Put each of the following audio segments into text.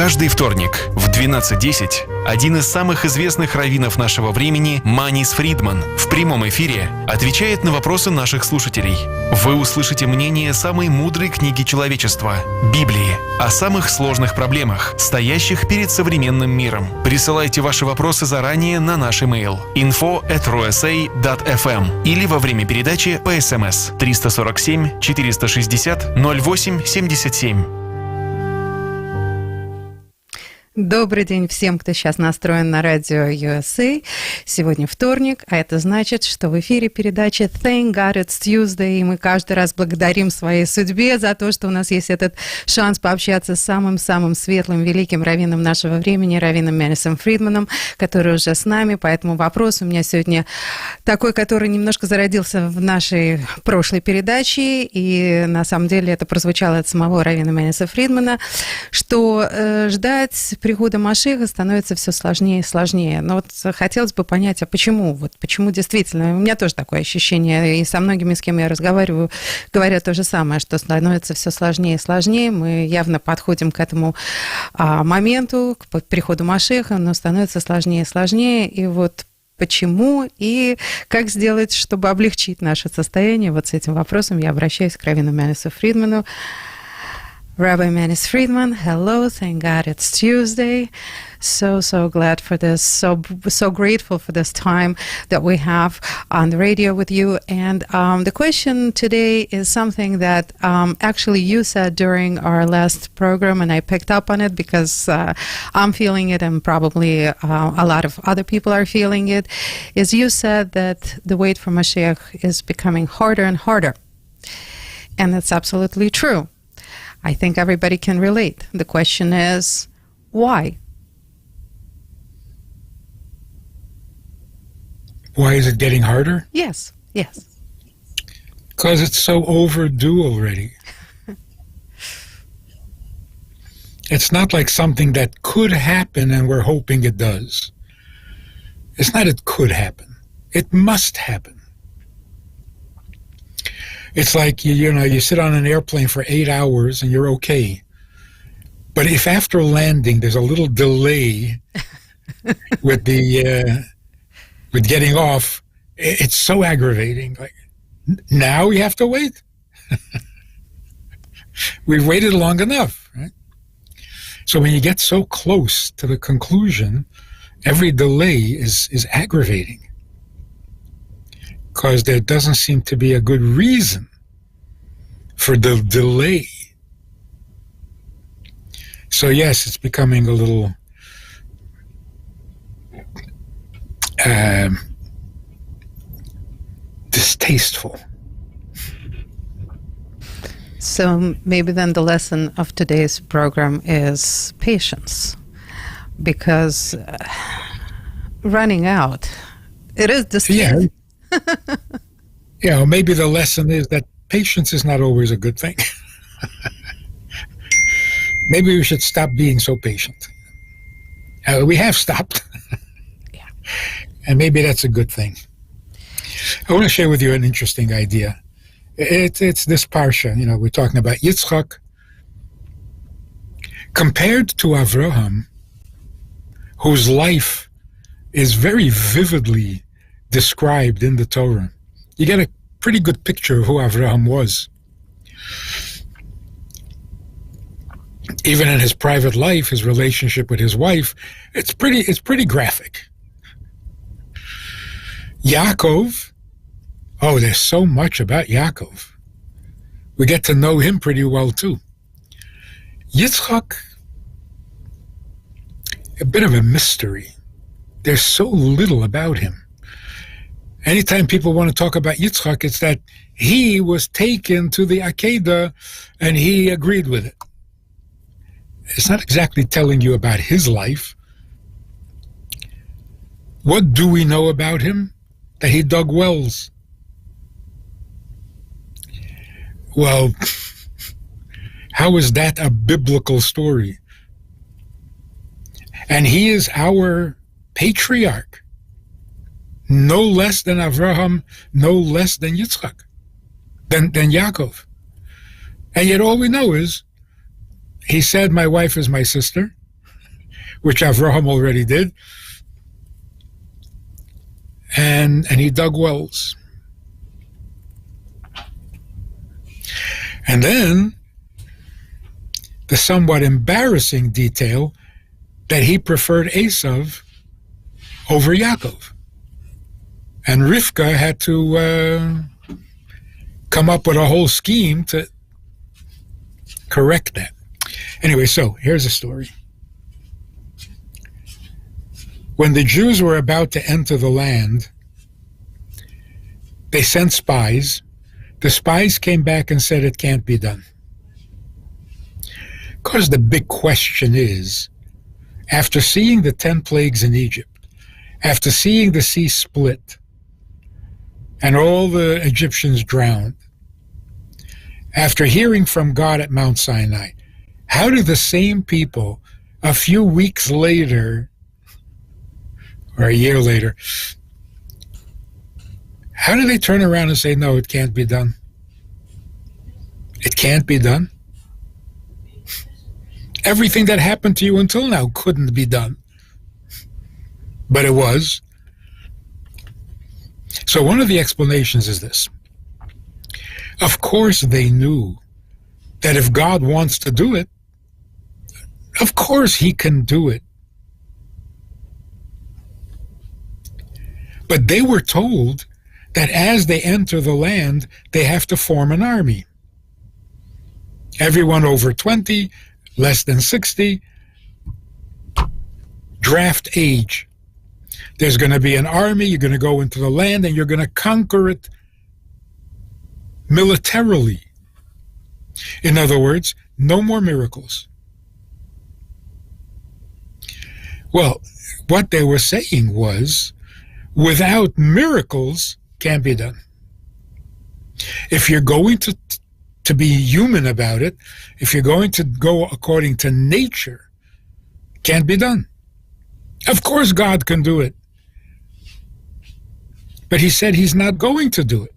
Каждый вторник в 12:10 один из самых известных раввинов нашего времени, Маниса Фридман, в прямом эфире отвечает на вопросы наших слушателей. Вы услышите мнение самой мудрой книги человечества – Библии, о самых сложных проблемах, стоящих перед современным миром. Присылайте ваши вопросы заранее на наш имейл info@rusa.fm или во время передачи по СМС 347 460 0877. Добрый день всем, кто сейчас настроен на радио USA. Сегодня вторник, а это значит, что в эфире передача Thank God It's Tuesday, и мы каждый раз благодарим своей судьбе за то, что у нас есть этот шанс пообщаться с самым-самым светлым, великим раввином нашего времени, раввином Манисом Фридманом, который уже с нами. Поэтому вопрос у меня сегодня такой, который немножко зародился в нашей прошлой передаче, и на самом деле это прозвучало от самого раввина Маниса Фридмана, что ждать прихода Мошиаха становится все сложнее и сложнее. Но вот хотелось бы понять, а почему? Вот почему действительно? У меня тоже такое ощущение, и со многими, с кем я разговариваю, говорят то же самое, что становится все сложнее и сложнее. Мы явно подходим к этому моменту, к приходу Мошиаха, но становится сложнее и сложнее. И вот почему и как сделать, чтобы облегчить наше состояние? Вот с этим вопросом я обращаюсь к раввину Манису Фридману. Rabbi Manis Friedman, hello, thank God it's Tuesday. So glad for this, so grateful for this time that we have on the radio with you. And the question today is something that actually you said during our last program, and I picked up on it because I'm feeling it, and probably a lot of other people are feeling it, is you said that the wait for Mashiach is becoming harder and harder. And that's absolutely true. I think everybody can relate. The question is, why? Why is it getting harder? Yes. Because it's so overdue already. It's not like something that could happen and we're hoping it does. It's not it could happen. It must happen. It's like, you sit on an airplane for 8 hours and you're okay. But if after landing there's a little delay with with getting off, it's so aggravating. Like, now we have to wait? We've waited long enough, right? So when you get so close to the conclusion, every delay is aggravating. Because there doesn't seem to be a good reason for the delay. So yes, it's becoming a little distasteful. So maybe then the lesson of today's program is patience. Because running out, it is distasteful. Yeah. Maybe the lesson is that patience is not always a good thing. Maybe we should stop being so patient. We have stopped. Yeah. And maybe that's a good thing. I want to share with you an interesting idea. It's this parsha, we're talking about Yitzchak. Compared to Avraham, whose life is very vividly described in the Torah, you get a pretty good picture of who Avraham was. Even in his private life, his relationship with his wife, it's pretty graphic. Yaakov, there's so much about Yaakov. We get to know him pretty well too. Yitzchak, a bit of a mystery. There's so little about him. Anytime people want to talk about Yitzchak, it's that he was taken to the Akedah and he agreed with it. It's not exactly telling you about his life. What do we know about him? That he dug wells. Well, how is that a biblical story? And he is our patriarch. No less than Avraham, no less than Yitzchak, than Yaakov. And yet all we know is, he said, my wife is my sister. which Avraham already did. And he dug wells. And then the somewhat embarrassing detail that he preferred Esav over Yaakov. And Rivka had to come up with a whole scheme to correct that. Anyway, so here's a story. When the Jews were about to enter the land, they sent spies. The spies came back and said it can't be done. Because the big question is, after seeing the 10 plagues in Egypt, after seeing the sea split, and all the Egyptians drowned, after hearing from God at Mount Sinai, how do the same people a few weeks later, or a year later, how do they turn around and say, no, it can't be done? It can't be done? Everything that happened to you until now couldn't be done. But it was. So one of the explanations is this. Of course they knew that if God wants to do it, of course he can do it. But they were told that as they enter the land, they have to form an army. Everyone over 20, less than 60, draft age. There's going to be an army, you're going to go into the land, and you're going to conquer it militarily. In other words, no more miracles. Well, what they were saying was, without miracles, can't be done. If you're going to be human about it, if you're going to go according to nature, can't be done. Of course God can do it. But he said he's not going to do it.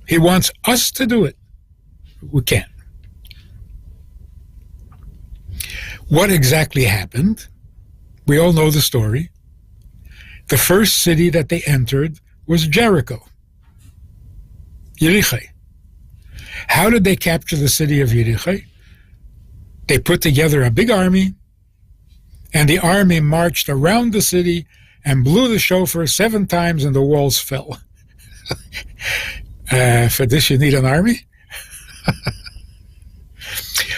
He wants us to do it. We can't. What exactly happened? We all know the story. The first city that they entered was Jericho, Yericho. How did they capture the city of Yericho? They put together a big army, and the army marched around the city and blew the shofar 7 times, and the walls fell. For this, you need an army?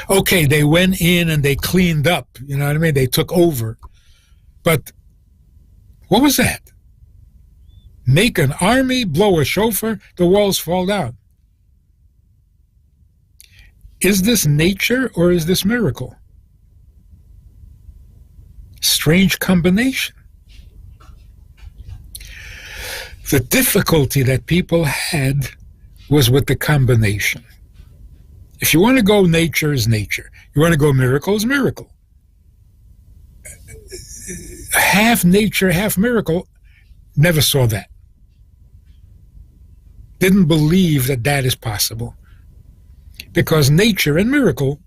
Okay, they went in and they cleaned up, you know what I mean? They took over. But what was that? Make an army, blow a shofar, the walls fall down. Is this nature or is this miracle? Strange combination. The difficulty that people had was with the combination. If you want to go nature is nature. You want to go miracle is miracle. Half nature, half miracle, never saw that. Didn't believe that that is possible. Because nature and miracle,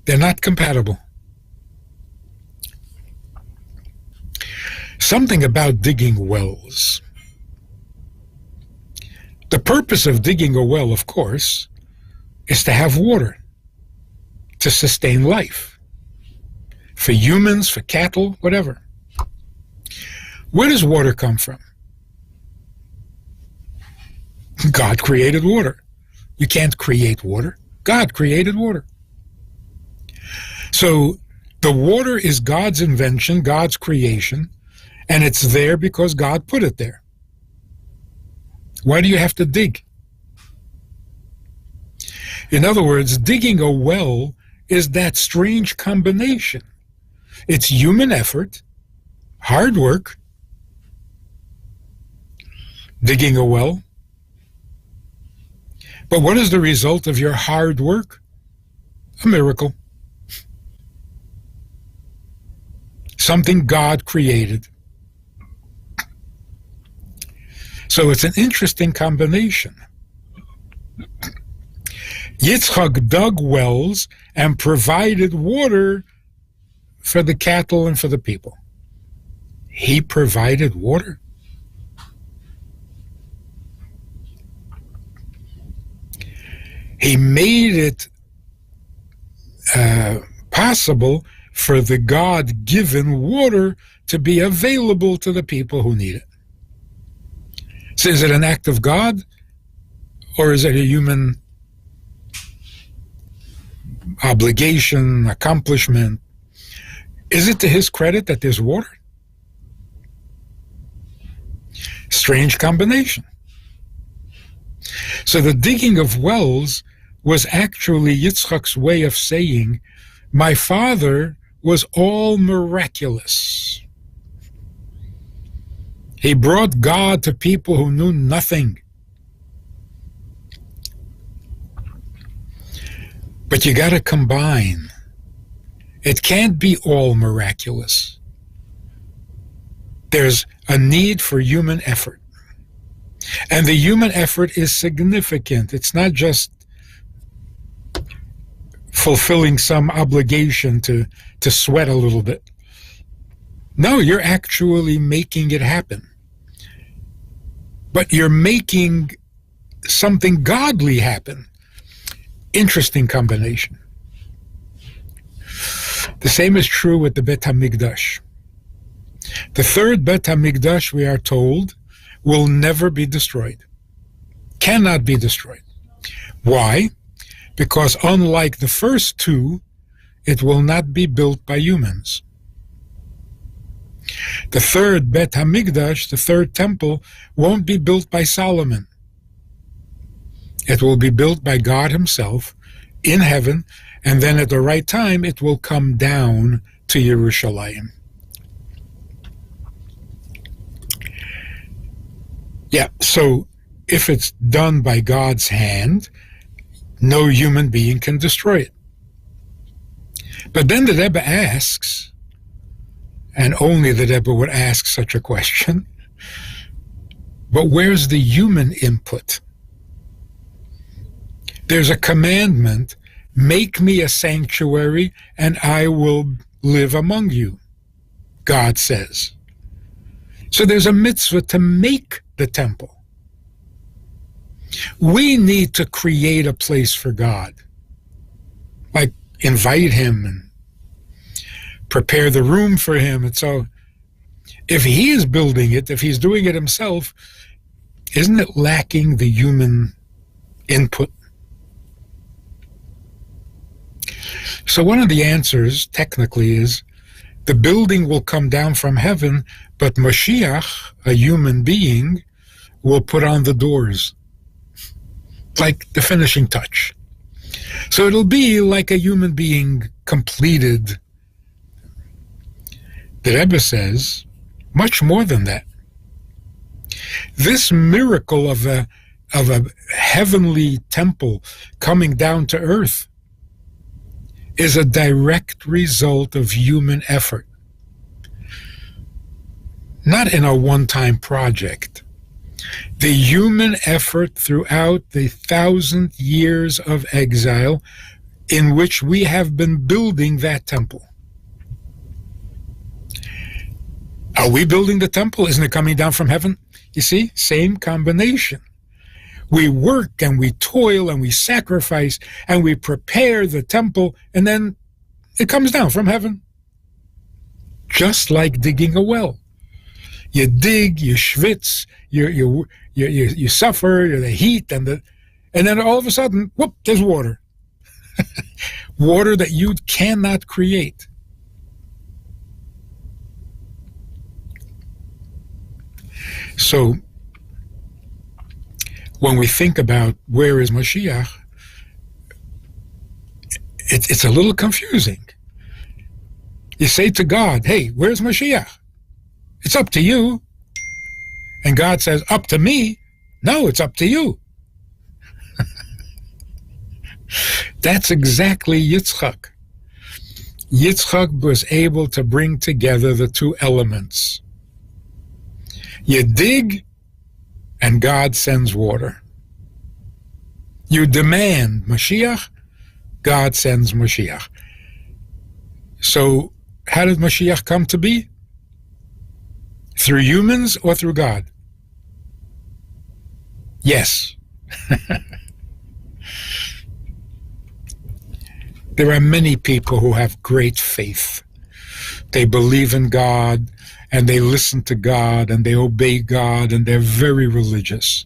they're not compatible. Something about digging wells. The purpose of digging a well, of course, is to have water, to sustain life, for humans, for cattle, whatever. Where does water come from? God created water. You can't create water. God created water. So the water is God's invention, God's creation, and it's there because God put it there. Why do you have to dig? In other words, digging a well is that strange combination. It's human effort, hard work, digging a well. But what is the result of your hard work? A miracle. Something God created. So it's an interesting combination. Yitzchak dug wells and provided water for the cattle and for the people. He provided water. He made it possible for the God-given water to be available to the people who need it. So is it an act of God, or is it a human obligation, accomplishment? Is it to his credit that there's water? Strange combination. So the digging of wells was actually Yitzchak's way of saying, my father was all miraculous. He brought God to people who knew nothing. But you got to combine. It can't be all miraculous. There's a need for human effort. And the human effort is significant. It's not just fulfilling some obligation to sweat a little bit. No, you're actually making it happen. But you're making something godly happen. Interesting combination. The same is true with the Bet HaMikdash. The third Bet HaMikdash, we are told, will never be destroyed. Cannot be destroyed. Why? Because unlike the first two, it will not be built by humans. The third Bet HaMikdash, the third temple, won't be built by Solomon. It will be built by God himself in heaven, and then at the right time it will come down to Yerushalayim. Yeah, so if it's done by God's hand, no human being can destroy it. But then the Rebbe asks, and only the Rebbe would ask such a question, but where's the human input? There's a commandment, make me a sanctuary and I will live among you, God says. So there's a mitzvah to make the temple. We need to create a place for God, like invite him and prepare the room for him. And so if he is building it, if he's doing it himself, isn't it lacking the human input? So one of the answers, technically, is the building will come down from heaven, but Moshiach, a human being, will put on the doors, like the finishing touch. So it'll be like a human being completed. The Rebbe says, much more than that. This miracle of a heavenly temple coming down to earth is a direct result of human effort. Not in a one-time project. The human effort throughout the 1,000 years of exile in which we have been building that temple. Are we building the temple? Isn't it coming down from heaven? You see, same combination. We work and we toil and we sacrifice and we prepare the temple, and then it comes down from heaven. Just like digging a well. You dig, you schwitz, you suffer the heat, and then all of a sudden, whoop, there's water. Water that you cannot create. So when we think about where is Moshiach, it's a little confusing. You say to God, hey, where's Moshiach? It's up to you. And God says, up to me? No, it's up to you. That's exactly Yitzchak. Yitzchak was able to bring together the two elements. You dig, and God sends water. You demand Mashiach, God sends Mashiach. So how did Mashiach come to be? Through humans or through God? Yes. There are many people who have great faith. They believe in God, and they listen to God, and they obey God, and they're very religious.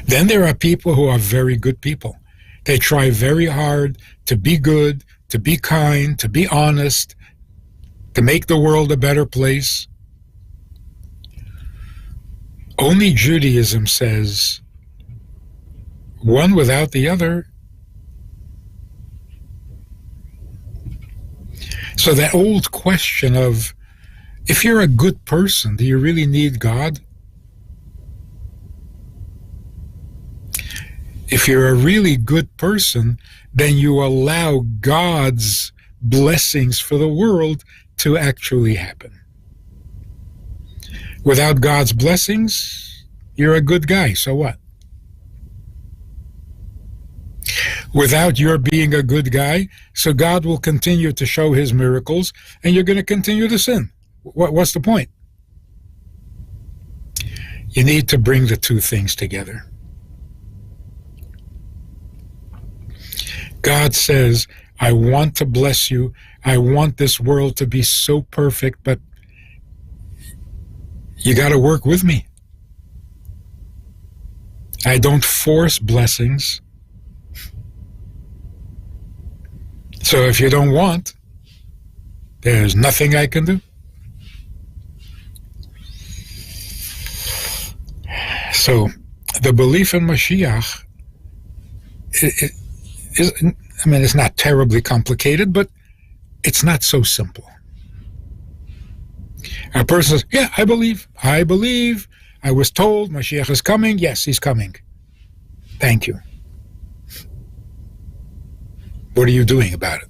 Then there are people who are very good people. They try very hard to be good, to be kind, to be honest, to make the world a better place. Only Judaism says one without the other. So that old question of, if you're a good person, do you really need God? If you're a really good person, then you allow God's blessings for the world to actually happen. Without God's blessings, you're a good guy, so what? Without your being a good guy, so God will continue to show his miracles, and you're going to continue to sin. What's the point? You need to bring the two things together. God says, I want to bless you. I want this world to be so perfect, but you got to work with me. I don't force blessings. So if you don't want, there's nothing I can do. So the belief in Mashiach it's not terribly complicated, but it's not so simple. A person says, yeah, I believe, I was told Mashiach is coming. Yes, he's coming. Thank you. What are you doing about it?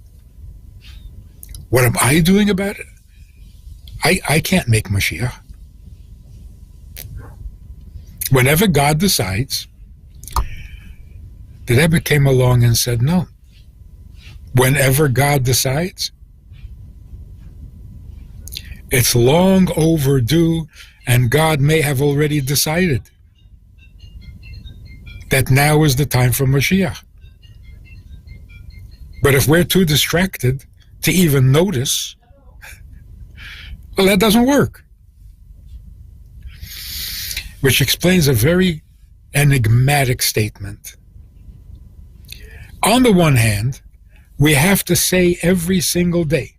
What am I doing about it? I can't make Mashiach. Whenever God decides, the Rebbe came along and said, no. Whenever God decides, it's long overdue, and God may have already decided that now is the time for Mashiach. But if we're too distracted to even notice, well, that doesn't work. Which explains a very enigmatic statement. On the one hand, we have to say every single day,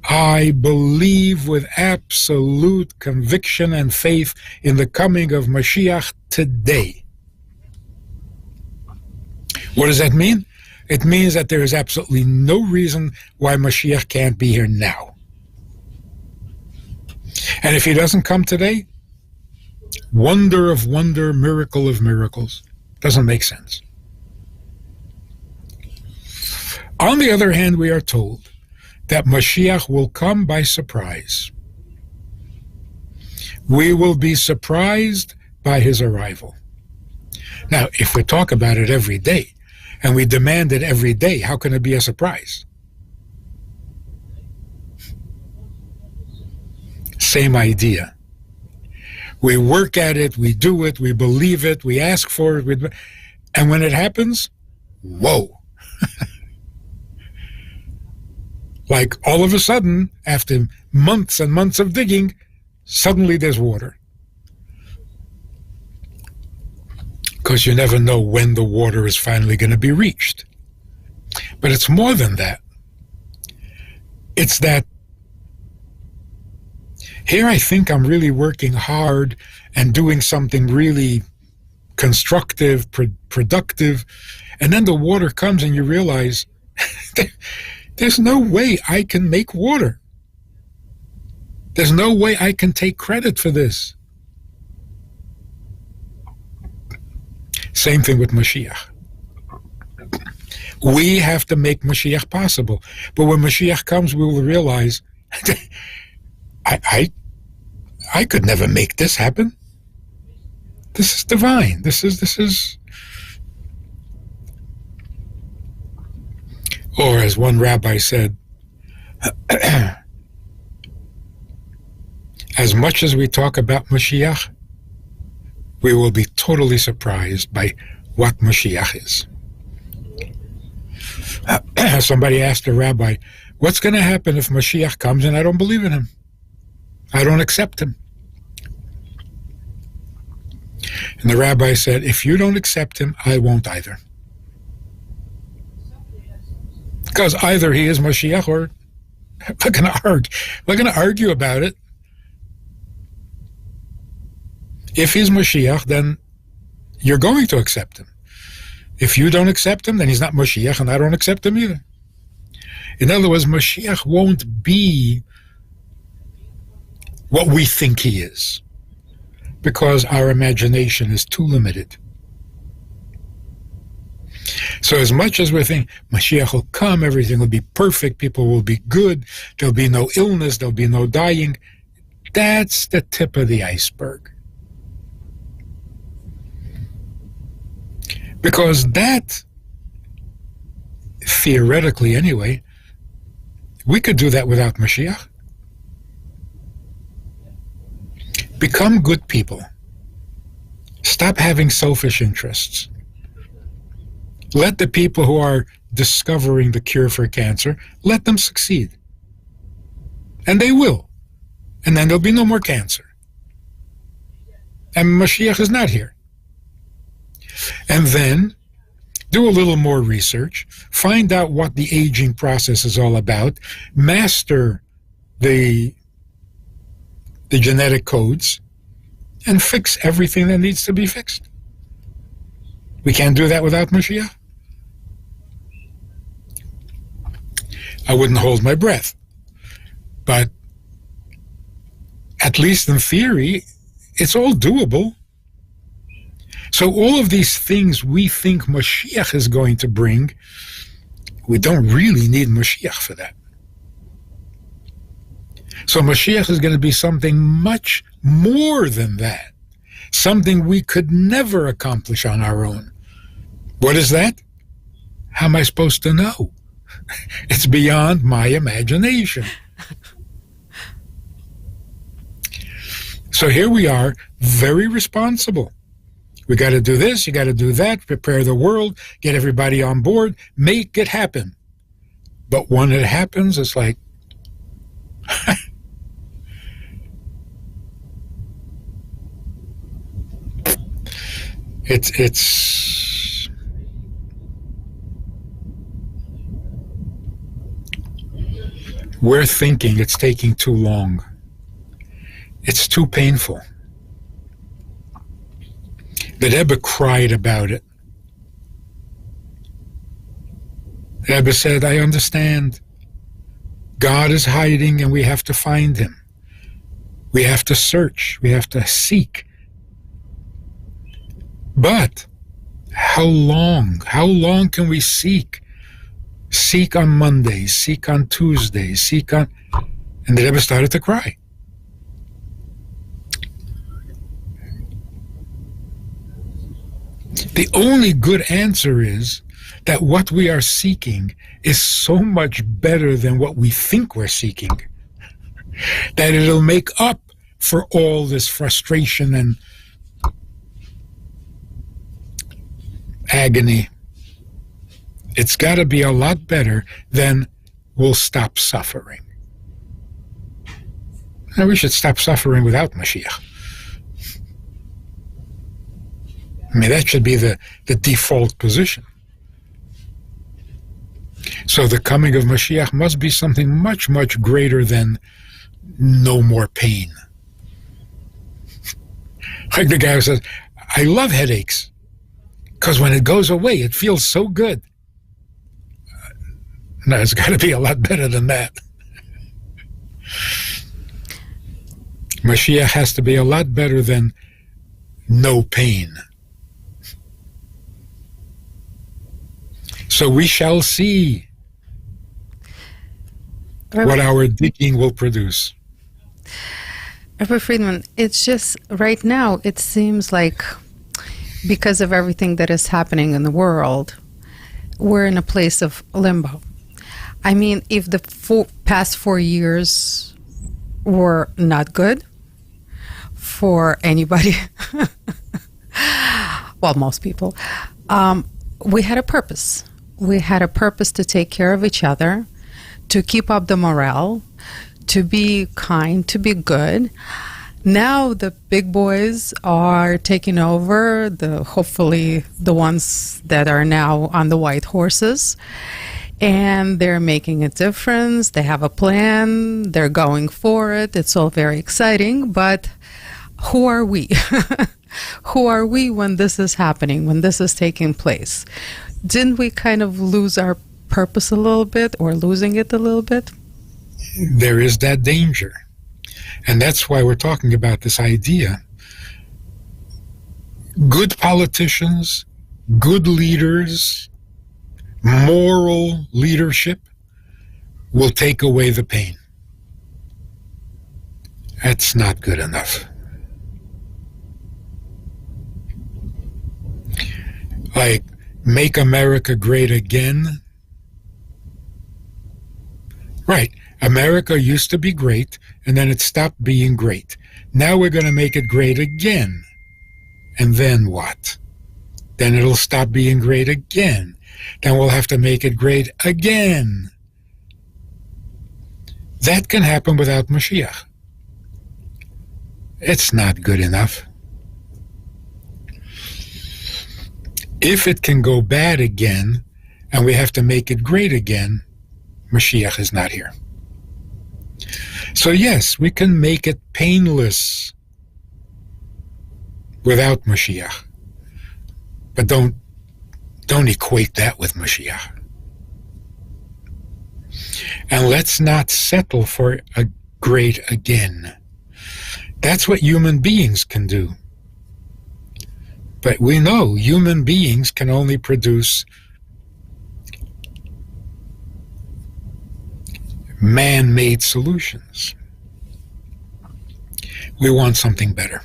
I believe with absolute conviction and faith in the coming of Mashiach today. What does that mean? It means that there is absolutely no reason why Mashiach can't be here now. And if he doesn't come today, wonder of wonder, miracle of miracles. Doesn't make sense. On the other hand, we are told that Mashiach will come by surprise. We will be surprised by his arrival. Now, if we talk about it every day, and we demand it every day, how can it be a surprise? Same idea. We work at it, we do it, we believe it, we ask for it, and when it happens, whoa. Like all of a sudden, after months and months of digging, suddenly there's water. Because you never know when the water is finally going to be reached. But it's more than that. It's that here I think I'm really working hard and doing something really constructive, productive, and then the water comes and you realize there's no way I can make water. There's no way I can take credit for this. Same thing with Mashiach. We have to make Mashiach possible. But when Mashiach comes, we will realize, I could never make this happen. This is divine. This is. Or as one rabbi said, as much as we talk about Moshiach, we will be totally surprised by what Moshiach is. Somebody asked a rabbi, what's going to happen if Moshiach comes and I don't believe in him? I don't accept him. And the rabbi said, if you don't accept him, I won't either. Because either he is Moshiach or we're going to argue about it. If he's Moshiach, then you're going to accept him. If you don't accept him, then he's not Moshiach, and I don't accept him either. In other words, Moshiach won't be what we think he is, because our imagination is too limited. So as much as we think Mashiach will come, everything will be perfect, people will be good, there'll be no illness, there'll be no dying, that's the tip of the iceberg. Because that, theoretically anyway, we could do that without Mashiach. Become good people. Stop having selfish interests. Let the people who are discovering the cure for cancer, let them succeed. And they will. And then there'll be no more cancer. And Mashiach is not here. And then do a little more research, find out what the aging process is all about, master the genetic codes, and fix everything that needs to be fixed. We can't do that without Mashiach. I wouldn't hold my breath. But at least in theory, it's all doable. So all of these things we think Mashiach is going to bring, we don't really need Mashiach for that. So Mashiach is going to be something much more than that, something we could never accomplish on our own. What is that? How am I supposed to know? It's beyond my imagination. So here we are, very responsible. We got to do this, you got to do that, prepare the world, get everybody on board, make it happen. But when it happens, it's like, it's we're thinking it's taking too long. It's too painful. The Rebbe cried about it. The Rebbe said, I understand. God is hiding and we have to find him. We have to search. We have to seek. But how long? How long can we seek? Seek on Mondays, seek on Tuesdays, seek on... And the Rebbe started to cry. The only good answer is that what we are seeking is so much better than what we think we're seeking, that it'll make up for all this frustration and agony. It's got to be a lot better than we'll stop suffering. And we should stop suffering without Mashiach. I mean, that should be the default position. So the coming of Mashiach must be something much, much greater than no more pain. Like the guy who says, I love headaches, because when it goes away, it feels so good. No, it's got to be a lot better than that. Mashiach has to be a lot better than no pain. So we shall see what our digging will produce. Robert Friedman, it's just right now, it seems like because of everything that is happening in the world, we're in a place of limbo. I mean, if the past 4 years were not good for anybody, well, most people, we had a purpose. We had a purpose to take care of each other, to keep up the morale, to be kind, to be good. Now the big boys are taking over, hopefully the ones that are now on the white horses, and they're making a difference. They have a plan. They're going for it. It's all very exciting, but who are we? Who are we when this is happening, when this is taking place? Didn't we kind of lose our purpose a little bit, or losing it a little bit? There is that danger. And that's why we're talking about this idea. Good politicians, good leaders, moral leadership will take away the pain. That's not good enough. Like, make America great again. Right. America used to be great, and then it stopped being great. Now we're going to make it great again. And then what? Then it'll stop being great again. Then we'll have to make it great again. That can happen without Moshiach. It's not good enough. If it can go bad again, and we have to make it great again, Mashiach is not here. So yes, we can make it painless without Mashiach. But don't equate that with Mashiach. And let's not settle for a great again. That's what human beings can do. But we know human beings can only produce man-made solutions. We want something better.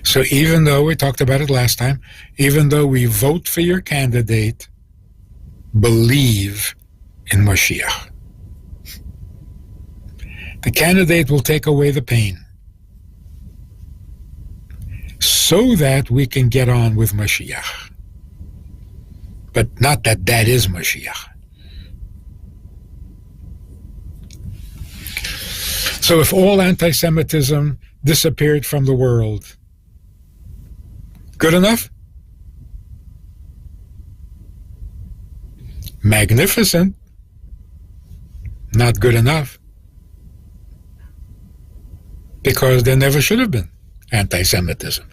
So even though, we talked about it last time, even though we vote for your candidate, believe in Moshiach. The candidate will take away the pain so that we can get on with Mashiach. But not that that is Mashiach. So if all anti-Semitism disappeared from the world, good enough? Magnificent. Not good enough. Because there never should have been anti-Semitism.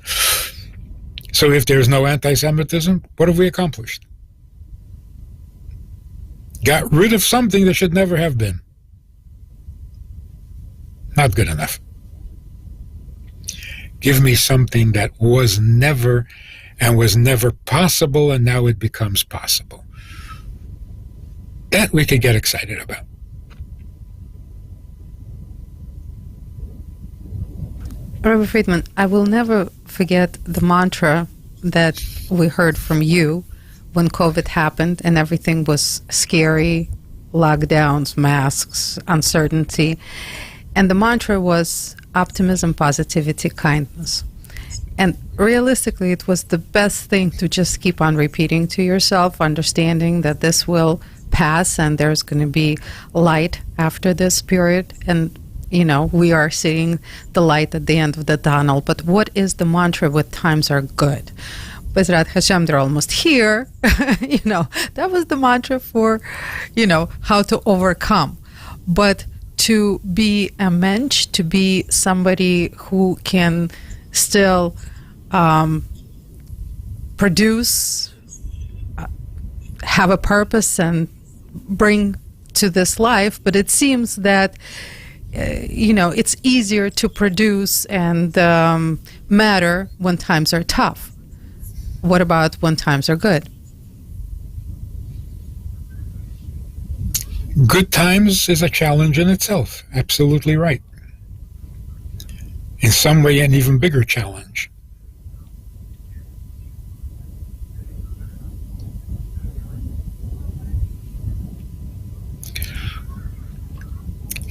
So if there's no anti-Semitism, what have we accomplished? Got rid of something that should never have been. Not good enough. Give me something that was never possible, and now it becomes possible. That we could get excited about. Rabbi Friedman, I will never forget the mantra that we heard from you when COVID happened and everything was scary, lockdowns, masks, uncertainty. And the mantra was optimism, positivity, kindness. And realistically, it was the best thing to just keep on repeating to yourself, understanding that this will pass and there's going to be light after this period. And, you know, we are seeing the light at the end of the tunnel. But what is the mantra when times are good? Bezrat Hashem, they're almost here. You know, that was the mantra for, you know, how to overcome. But to be a mensch, to be somebody who can still produce, have a purpose and bring to this life, but it seems that, you know, it's easier to produce and matter when times are tough. What about when times are good? Good times is a challenge in itself. Absolutely right. in some way an even bigger challenge.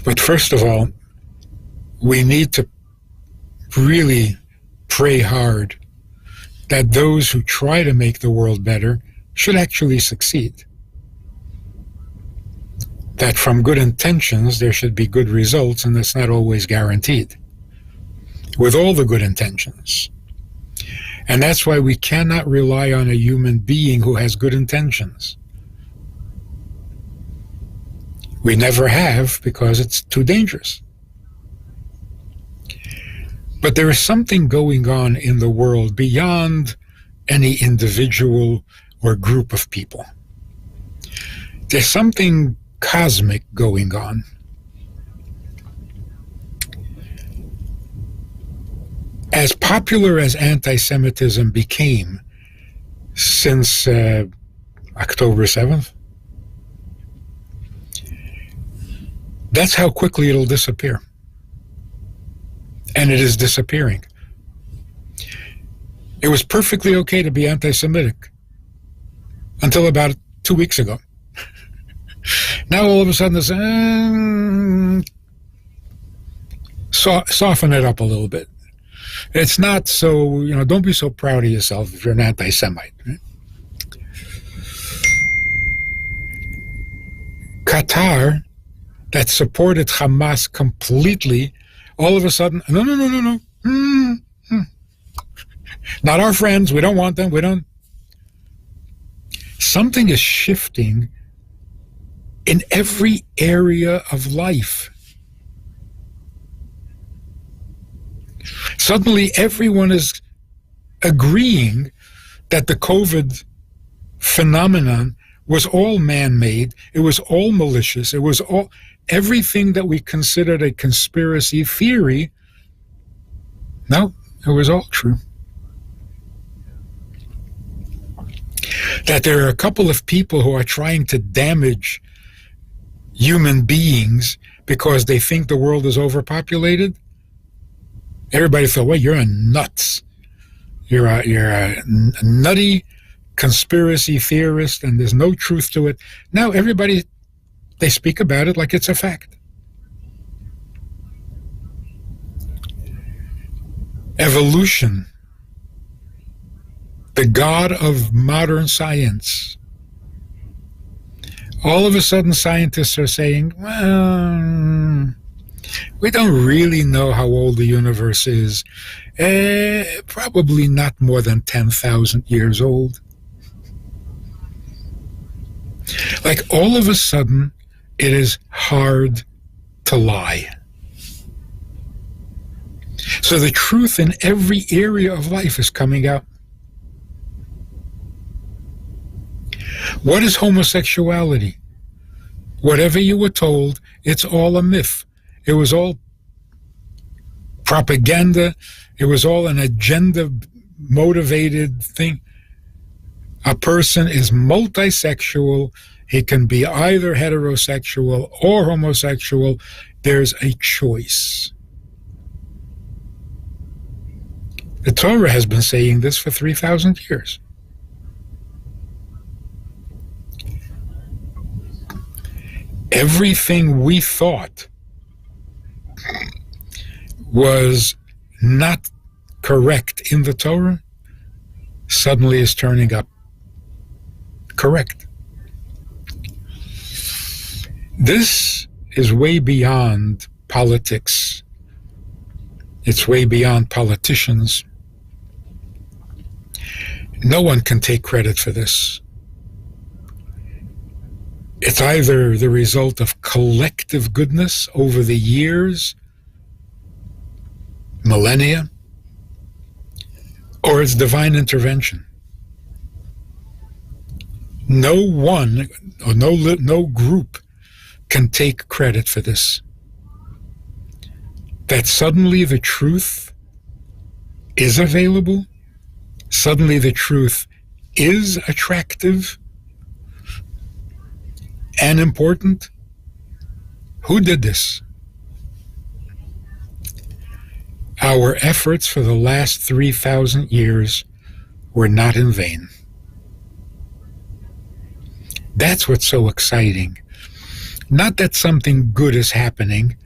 But first of all, we need to really pray hard that those who try to make the world better should actually succeed. That from good intentions there should be good results, and that's not always guaranteed with all the good intentions. And that's why we cannot rely on a human being who has good intentions. We never have, because it's too dangerous. But there is something going on in the world beyond any individual or group of people. There's something cosmic going on. As popular as anti-Semitism became since October 7th, that's how quickly it'll disappear. And it is disappearing. It was perfectly okay to be anti-Semitic until about 2 weeks ago. Now all of a sudden it's soften it up a little bit. It's not so, don't be so proud of yourself if you're an anti-Semite. Right? Qatar, that supported Hamas completely, all of a sudden, no. Not our friends. We don't want them. We don't. Something is shifting in every area of life. Suddenly, everyone is agreeing that the COVID phenomenon was all man-made. It was all malicious. It was all everything that we considered a conspiracy theory. No, it was all true. That there are a couple of people who are trying to damage human beings because they think the world is overpopulated. Everybody thought, well, you're a nuts. You're a nutty conspiracy theorist, and there's no truth to it. Now everybody, they speak about it like it's a fact. Evolution, the god of modern science. All of a sudden, scientists are saying, well, we don't really know how old the universe is. Probably not more than 10,000 years old. Like all of a sudden, it is hard to lie. So the truth in every area of life is coming out. What is homosexuality? Whatever you were told, it's all a myth. It was all propaganda. It was all an agenda-motivated thing. A person is multisexual. He can be either heterosexual or homosexual. There's a choice. The Torah has been saying this for 3,000 years. Everything we thought was not correct in the Torah suddenly is turning up correct. This is way beyond politics. It's way beyond politicians. No one can take credit for this. It's either the result of collective goodness over the years, millennia, or it's divine intervention. No one or no group can take credit for this. That suddenly the truth is available, suddenly the truth is attractive and important. Who did this? our efforts for the last 3,000 years were not in vain. That's what's so exciting. Not that something good is happening,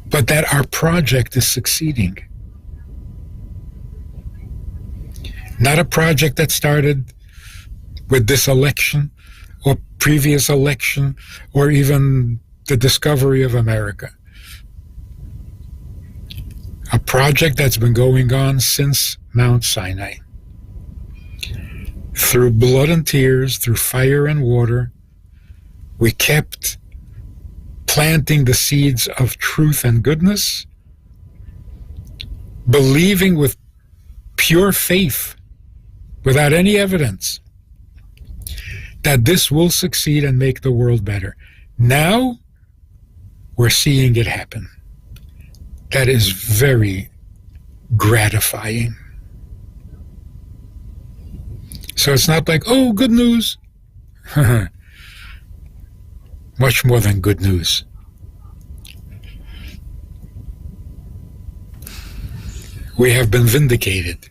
but that our project is succeeding. Not a project that started with this election or previous election or even the discovery of America. A project that's been going on since Mount Sinai. Through blood and tears, through fire and water, we kept planting the seeds of truth and goodness, believing with pure faith, without any evidence, that this will succeed and make the world better. Now, we're seeing it happen. That is very gratifying. So it's not like, oh, good news. Much more than good news. We have been vindicated.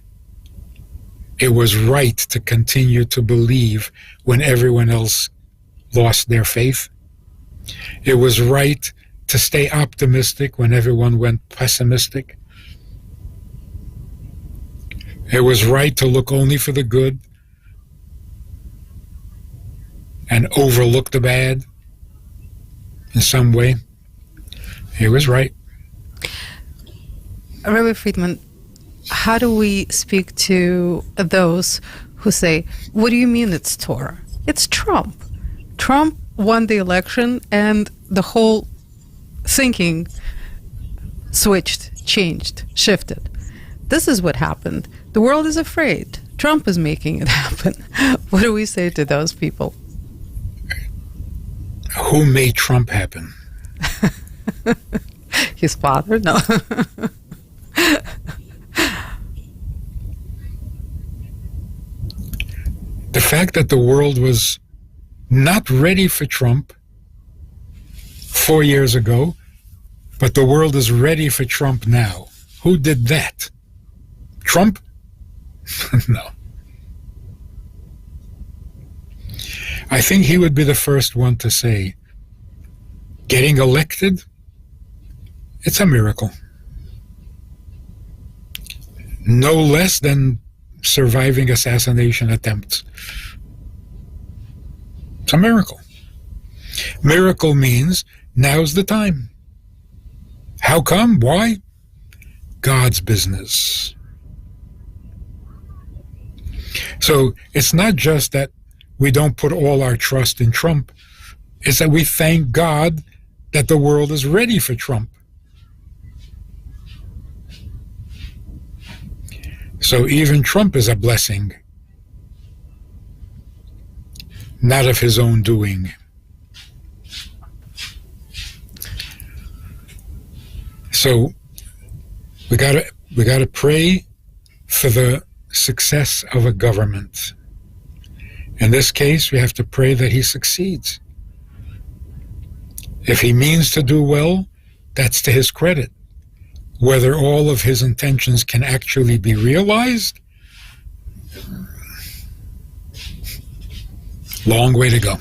It was right to continue to believe when everyone else lost their faith. It was right to stay optimistic when everyone went pessimistic. It was right to look only for the good and overlook the bad in some way. It was right. Rabbi Friedman, how do we speak to those who say, what do you mean it's Torah? It's Trump. Trump won the election and the whole thinking switched, changed, shifted. This is what happened. The world is afraid. Trump is making it happen. What do we say to those people? Who made Trump happen? His father? No. The fact that the world was not ready for Trump 4 years ago, but the world is ready for Trump now. Who did that? Trump? No. I think he would be the first one to say, getting elected, it's a miracle. No less than surviving assassination attempts. It's a miracle. Miracle means now's the time. How come? Why? God's business. So it's not just that we don't put all our trust in Trump. It's that we thank God that the world is ready for Trump. So even Trump is a blessing, not of his own doing. So we gotta pray for the success of a government. In this case, we have to pray that he succeeds. If he means to do well, that's to his credit. Whether all of his intentions can actually be realized, long way to go.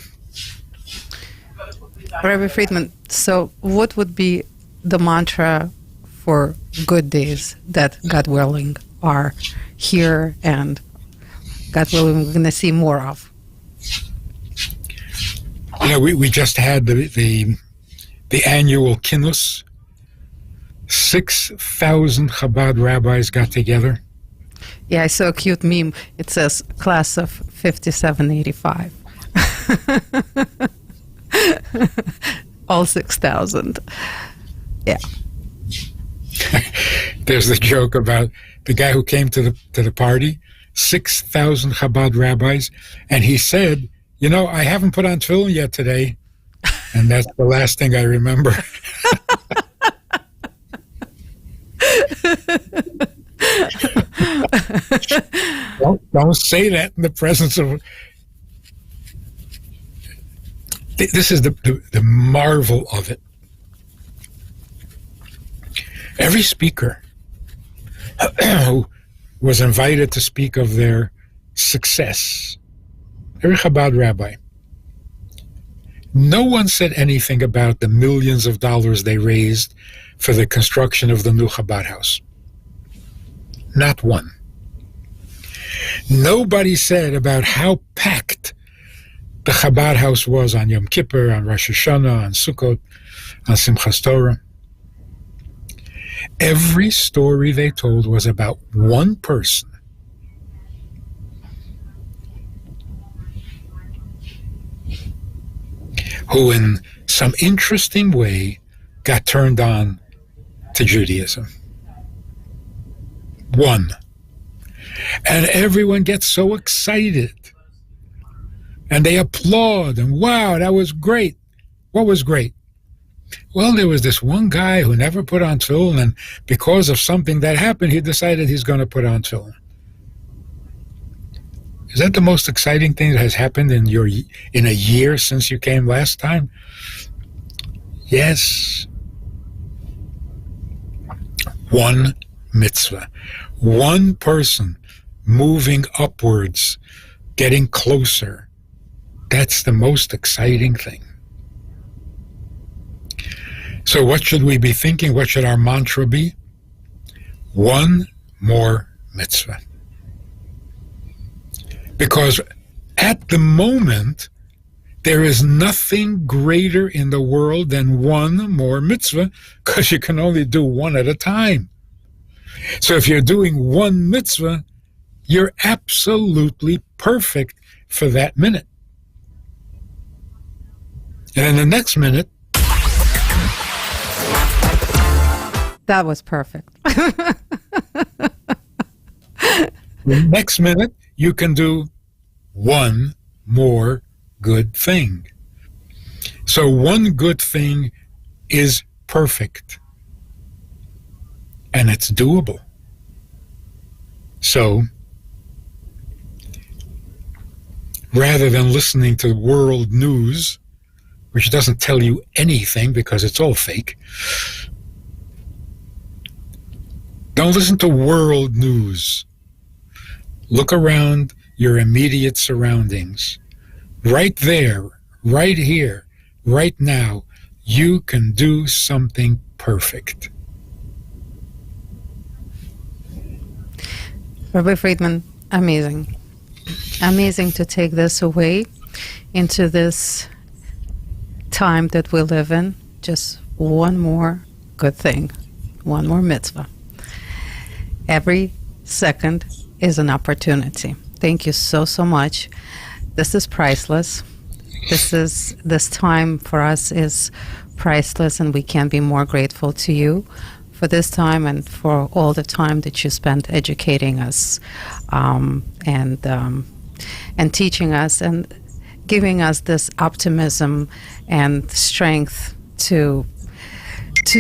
Rabbi Friedman, so what would be the mantra for good days that, God willing, are here and, God willing, we're going to see more of? You know, we just had the annual Kinnus. 6,000 Chabad rabbis got together. Yeah, I saw a cute meme. It says, class of 5785. All 6,000. Yeah. There's the joke about the guy who came to the party, 6,000 Chabad rabbis, and he said, you know, I haven't put on tefillin yet today. And that's the last thing I remember. Don't say that in the presence of... This is the marvel of it. Every speaker who was invited to speak of their success, every Chabad rabbi, no one said anything about the millions of dollars they raised for the construction of the new Chabad house. Not one. Nobody said about how packed the Chabad house was on Yom Kippur, on Rosh Hashanah, on Sukkot, on Simchas Torah. Every story they told was about one person who in some interesting way got turned on to Judaism. One. And everyone gets so excited. And they applaud, and wow, that was great. What was great? Well, there was this one guy who never put on tefillin, and because of something that happened, he decided he's going to put on tefillin. Is that the most exciting thing that has happened in a year since you came last time? Yes. One mitzvah. One person moving upwards, getting closer. That's the most exciting thing. So what should we be thinking? What should our mantra be? One more mitzvah. Because at the moment, there is nothing greater in the world than one more mitzvah, because you can only do one at a time. So if you're doing one mitzvah, you're absolutely perfect for that minute. And in the next minute, that was perfect. the next minute, you can do one more good thing. So one good thing is perfect. And it's doable. So, rather than listening to world news, which doesn't tell you anything because it's all fake, don't listen to world news. Look around your immediate surroundings. Right there, right here, right now, you can do something perfect. Rabbi Fridman, amazing. Amazing to take this away into this time that we live in. Just one more good thing, one more mitzvah. Every second is an opportunity. Thank you so, so much. This is priceless. This time for us is priceless, and we can't be more grateful to you for this time and for all the time that you spent educating us and teaching us and giving us this optimism and strength to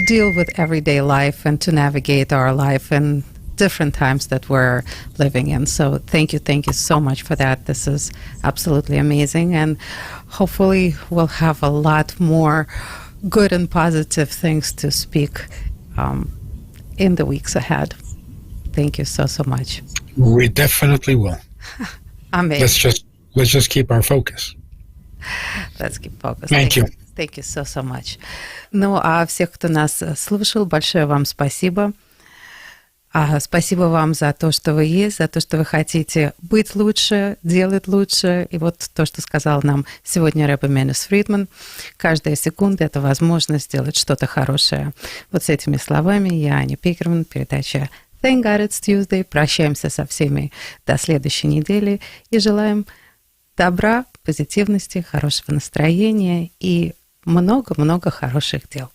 deal with everyday life and to navigate our life in different times that we're living in. So thank you so much for that. This is absolutely amazing, and hopefully we'll have a lot more good and positive things to speak in the weeks ahead. Thank you so much. We definitely will. Amen. Let's just keep our focus. Let's keep focus. Thank you. Thank you so much. Ну, а всех, кто нас слушал, большое вам спасибо. Спасибо вам за то, что вы есть, за то, что вы хотите быть лучше, делать лучше. И вот то, что сказал нам сегодня Ребби Маниса Фридман, каждая секунда — это возможность сделать что-то хорошее. Вот с этими словами я, Аня Пикерман, передача Thank God It's Tuesday. Прощаемся со всеми до следующей недели и желаем добра, позитивности, хорошего настроения и много-много хороших дел.